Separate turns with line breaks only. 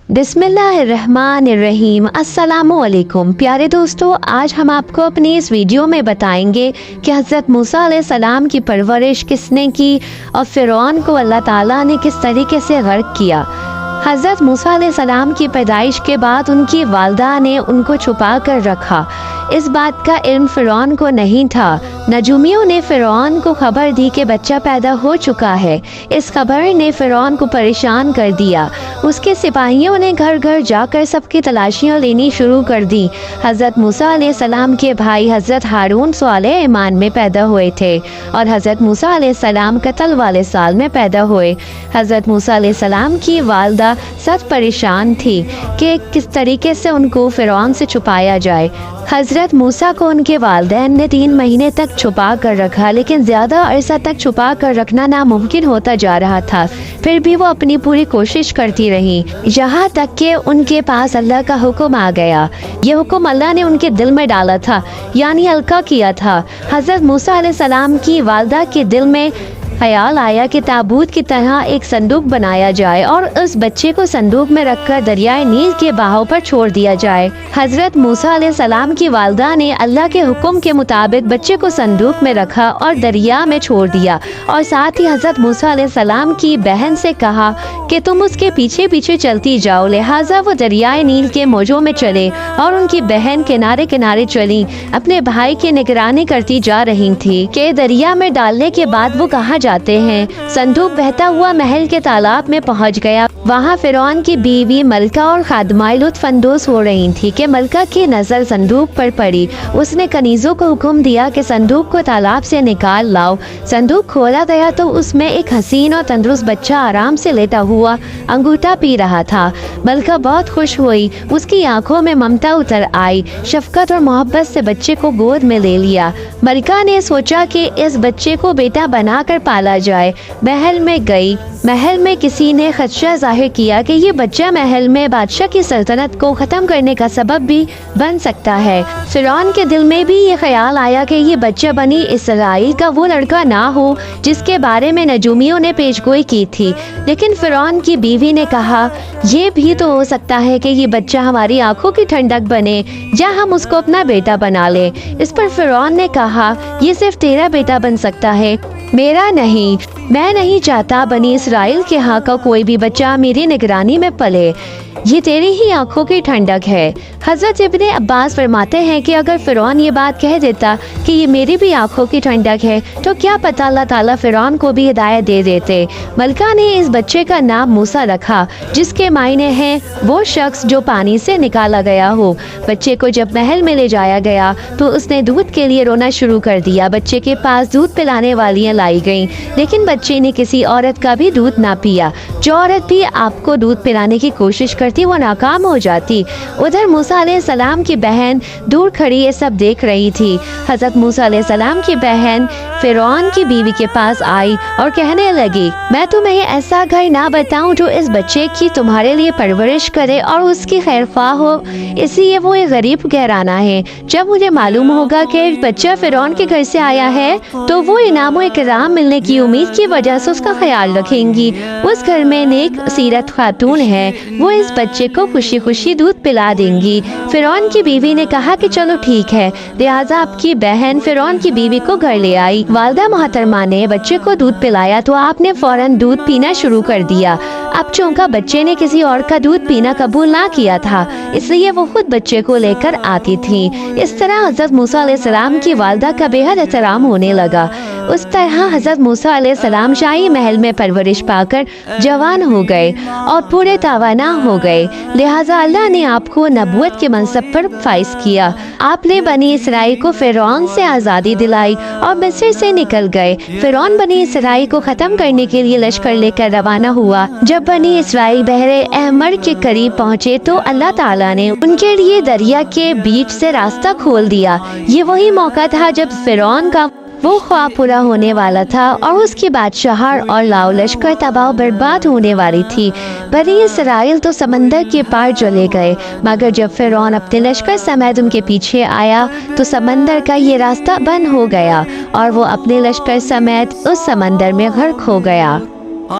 बिस्मिल्लाहिर्रहमानिर्रहीम। अस्सलामुअलैकुम प्यारे दोस्तों, आज हम आपको अपनी इस वीडियो में बताएंगे कि हज़रत मूसा अलैहिस्सलाम की परवरिश किसने की और फ़िरौन को अल्लाह ताला ने किस तरीके से गर्क किया। हज़रत मूसा अलैहिस्सलाम की पैदाइश के बाद उनकी वालदा ने उनको छुपा कर रखा। इस बात का इल्म फ़िरौन को नहीं था। नजूमियों ने फ़िरौन को खबर दी कि बच्चा पैदा हो चुका है। इस खबर ने फ़िरौन को परेशान कर दिया। उसके सिपाहियों ने घर घर जाकर सबकी तलाशियां लेनी शुरू कर दी। हज़रत मूसा अलैहिस्सलाम के भाई हज़रत हारून साले ईमान में पैदा हुए थे और हज़रत मूसा अलैहिस्सलाम कत्ल वाले साल में पैदा हुए। हज़रत मूसा अलैहिस्सलाम की वालदा सख्त परेशान थी कि किस तरीके से उनको फ़िरौन से छुपाया जाए। हज़रत मूसा को उनके वालिदैन ने 3 महीने तक छुपा कर रखा, लेकिन ज़्यादा अरसा तक छुपा कर रखना नामुमकिन होता जा रहा था। फिर भी वो अपनी पूरी कोशिश करती रही, यहाँ तक कि उनके पास अल्लाह का हुक्म आ गया। ये हुक्म अल्लाह ने उनके दिल में डाला था, यानी हल्का किया था। हज़रत मूसा अलैहिस्सलाम की वालदा के दिल में ख्याल आया कि ताबूत की तरह एक संदूक बनाया जाए और उस बच्चे को संदूक में रखकर दरियाए नील के बहाव पर छोड़ दिया जाए। हज़रत मूसा अलैहिस्सलाम की वालदा ने अल्लाह के हुक्म के मुताबिक बच्चे को संदूक में रखा और दरिया में छोड़ दिया और साथ ही हज़रत मूसा अलैहिस्सलाम की बहन से कहा कि तुम उसके पीछे पीछे चलती जाओ। लिहाजा वो दरियाए नील के मौजों में चले और उनकी बहन किनारे किनारे चली, अपने भाई की निगरानी करती जा रही थी कि दरिया में डालने के बाद वो कहाँ जाते हैं। संदूक बहता हुआ महल के तालाब में पहुंच गया। वहां फ़िरौन की बीवी मलका और खादमाए लुत्फ़ अंदोज़ हो रही थी कि मलका की नज़र संदूक पर पड़ी। उसने कनीज़ों को हुक्म दिया कि संदूक को तालाब से निकाल लाओ। संदूक खोला गया तो उसमें एक हसीन और तंदुरुस्त बच्चा आराम से लेटा हुआ अंगूठा पी रहा था। मलका बहुत खुश हुई, उसकी आंखों में ममता उतर आई। शफकत और मोहब्बत से बच्चे को गोद में ले लिया। मलका ने सोचा कि इस बच्चे को बेटा बनाकर पाला जाए। महल में गई। महल में किसी ने खदशा जाहिर किया कि ये बच्चा महल में बादशाह की सल्तनत को ख़त्म करने का सबब भी बन सकता है। फ़िरौन के दिल में भी ये ख्याल आया कि ये बच्चा बनी इसराइल का वो लड़का ना हो जिसके बारे में नजूमियों ने पेशगोई की थी। लेकिन फ़िरौन की बीवी ने कहा, ये भी तो हो सकता है कि ये बच्चा हमारी आंखों की ठंडक बने या हम उसको अपना बेटा बना ले। इस पर फ़िरौन ने कहा, ये सिर्फ तेरा बेटा बन सकता है, मेरा नहीं। मैं नहीं चाहता बनी इसराइल के यहाँ का कोई भी बच्चा मेरी निगरानी में पले। ये तेरी ही आंखों की ठंडक है। हज़रत इब्ने अब्बास फरमाते हैं कि अगर फ़िरौन ये बात कह देता कि ये मेरी भी आंखों की ठंडक है तो क्या पता अल्लाह ताला फ़िरौन को भी हिदायत दे देते। मलका ने इस बच्चे का नाम मूसा रखा, जिसके मायने हैं वो शख्स जो पानी से निकाला गया हो। बच्चे को जब महल में ले जाया गया तो उसने दूध के लिए रोना शुरू कर दिया। बच्चे के पास दूध पिलाने वालियाँ लाई गईं, लेकिन बच्चे ने किसी औरत का भी दूध ना पिया। जो औरत भी आपको दूध पिलाने की कोशिश करती वो नाकाम हो जाती। उधर मूसा अलैहिस्सलाम की बहन दूर खड़ी ये सब देख रही थी। हज़रत मूसा अलैहिस्सलाम की बहन फ़िरौन की बीवी के पास आई और कहने लगी, मैं तुम्हें ऐसा घर ना बताऊं जो इस बच्चे की तुम्हारे लिए परवरिश करे और उसकी खैरख्वाह हो, इसलिए वो एक गरीब घराना है। जब मुझे मालूम होगा कि बच्चा फ़िरौन के घर से आया है तो वो इनाम व इकराम मिलने की उम्मीद की वजह से उसका ख्याल रखेंगी। उस घर में नेक सीरत खातून है, वो इस बच्चे को खुशी खुशी दूध पिला देंगी। फ़िरौन की बीवी ने कहा कि चलो ठीक है। लिहाजा आपकी बहन फ़िरौन की बीवी को घर ले आई। वालदा मोहतरमा ने बच्चे को दूध पिलाया तो आपने फौरन दूध पीना शुरू कर दिया। अब चूंकि बच्चे ने किसी और का दूध पीना कबूल ना किया था, इसलिए वो खुद बच्चे को लेकर आती थी। इस तरह हज़रत मूसा अलैहिस्सलाम की वालदा का बेहद एहतराम होने लगा। उस तरह हज़रत मूसा अलैहिस्सलाम शाही महल में परवरिश पाकर जवान हो गए और पूरे तवाना हो गए। लिहाजा अल्लाह ने आपको नबूवत के मनसब पर फाइज किया। आपने बनी इसराइल को फ़िरौन से आज़ादी दिलाई और मिस्र से निकल गए। फ़िरौन बनी इसराइल को ख़त्म करने के लिए लश्कर लेकर रवाना हुआ। जब बनी इसराइल बहरे अहमर के करीब पहुँचे तो अल्लाह ताला ने उनके लिए दरिया के बीच से रास्ता खोल दिया। ये वही मौका था जब फ़िरौन का वो ख्वाब पूरा होने वाला था और उसकी बादशाहत और लाओ लश्कर तबाह बर्बाद होने वाली थी। बनी इसराइल तो समंदर के पार चले गए, मगर जब फ़िरौन अपने लश्कर समेत उनके पीछे आया तो समंदर का ये रास्ता बंद हो गया और वो अपने लश्कर समेत उस समंदर में गर्क हो गया।